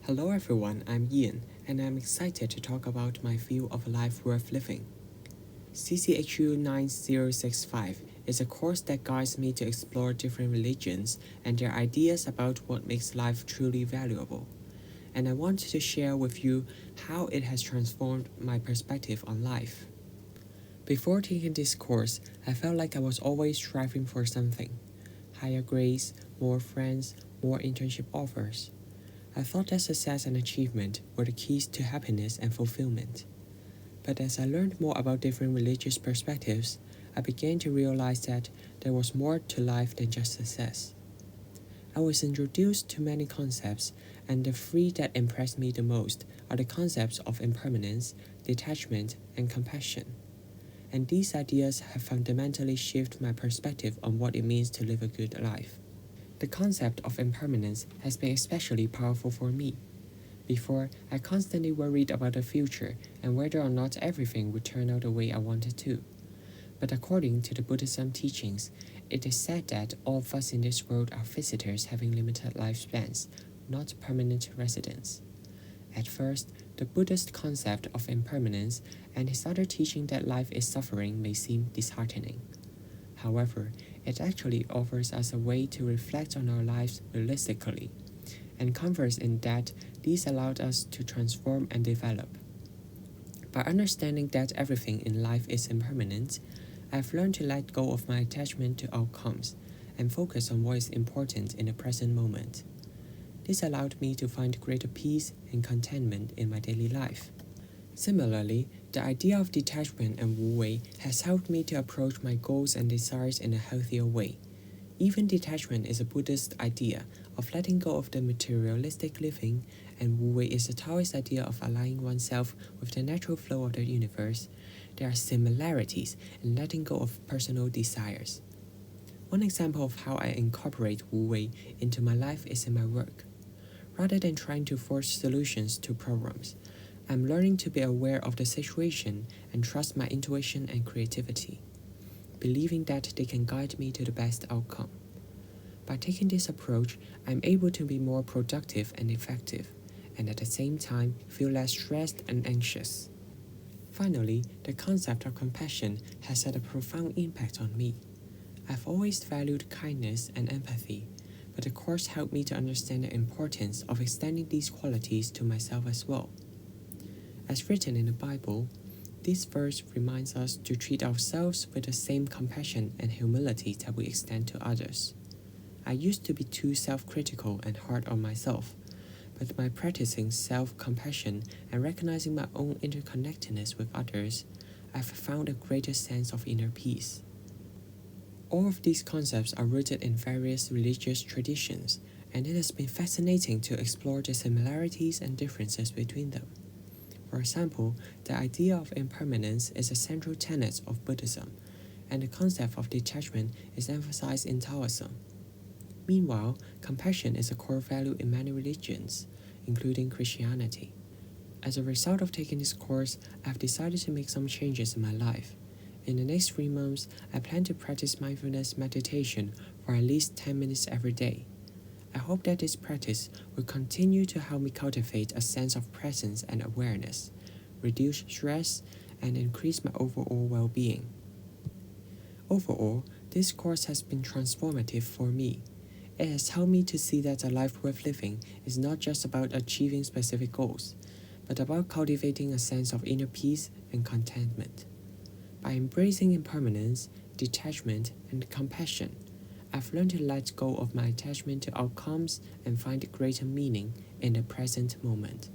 Hello everyone, I'm Ian, and I'm excited to talk about my view of a life worth living. CCHU9065 is a course that guides me to explore different religions and their ideas about what makes life truly valuable. And I want to share with you how it has transformed my perspective on life. Before taking this course, I felt like I was always striving for something: higher grades, more friends, more internship offers. I thought that success and achievement were the keys to happiness and fulfillment. But as I learned more about different religious perspectives, I began to realize that there was more to life than just success. I was introduced to many concepts, and the three that impressed me the most are the concepts of impermanence, detachment, and compassion. And these ideas have fundamentally shifted my perspective on what it means to live a good life. The concept of impermanence has been especially powerful for me. Before, I constantly worried about the future and whether or not everything would turn out the way I wanted to. But according to the Buddhism teachings, it is said that all of us in this world are visitors having limited lifespans, not permanent residents. At first, the Buddhist concept of impermanence and his other teaching that life is suffering may seem disheartening. However, it actually offers us a way to reflect on our lives realistically, and comforts in that these allowed us to transform and develop. By understanding that everything in life is impermanent, I've learned to let go of my attachment to outcomes and focus on what is important in the present moment. This allowed me to find greater peace and contentment in my daily life. Similarly, the idea of detachment and wu-wei has helped me to approach my goals and desires in a healthier way. Even detachment is a Buddhist idea of letting go of the materialistic living, and wu-wei is a Taoist idea of aligning oneself with the natural flow of the universe. There are similarities in letting go of personal desires. One example of how I incorporate wu-wei into my life is in my work. Rather than trying to force solutions to problems, I'm learning to be aware of the situation and trust my intuition and creativity, believing that they can guide me to the best outcome. By taking this approach, I'm able to be more productive and effective, and at the same time feel less stressed and anxious. Finally, the concept of compassion has had a profound impact on me. I've always valued kindness and empathy, but the course helped me to understand the importance of extending these qualities to myself as well. As written in the Bible, this verse reminds us to treat ourselves with the same compassion and humility that we extend to others. I used to be too self-critical and hard on myself, but by practicing self-compassion and recognizing my own interconnectedness with others, I've found a greater sense of inner peace. All of these concepts are rooted in various religious traditions, and it has been fascinating to explore the similarities and differences between them. For example, the idea of impermanence is a central tenet of Buddhism, and the concept of detachment is emphasized in Taoism. Meanwhile, compassion is a core value in many religions, including Christianity. As a result of taking this course, I've decided to make some changes in my life. In the next 3 months, I plan to practice mindfulness meditation for at least 10 minutes every day. I hope that this practice will continue to help me cultivate a sense of presence and awareness, reduce stress, and increase my overall well-being. Overall, this course has been transformative for me. It has helped me to see that a life worth living is not just about achieving specific goals, but about cultivating a sense of inner peace and contentment. By embracing impermanence, detachment, and compassion, I've learned to let go of my attachment to outcomes and find greater meaning in the present moment.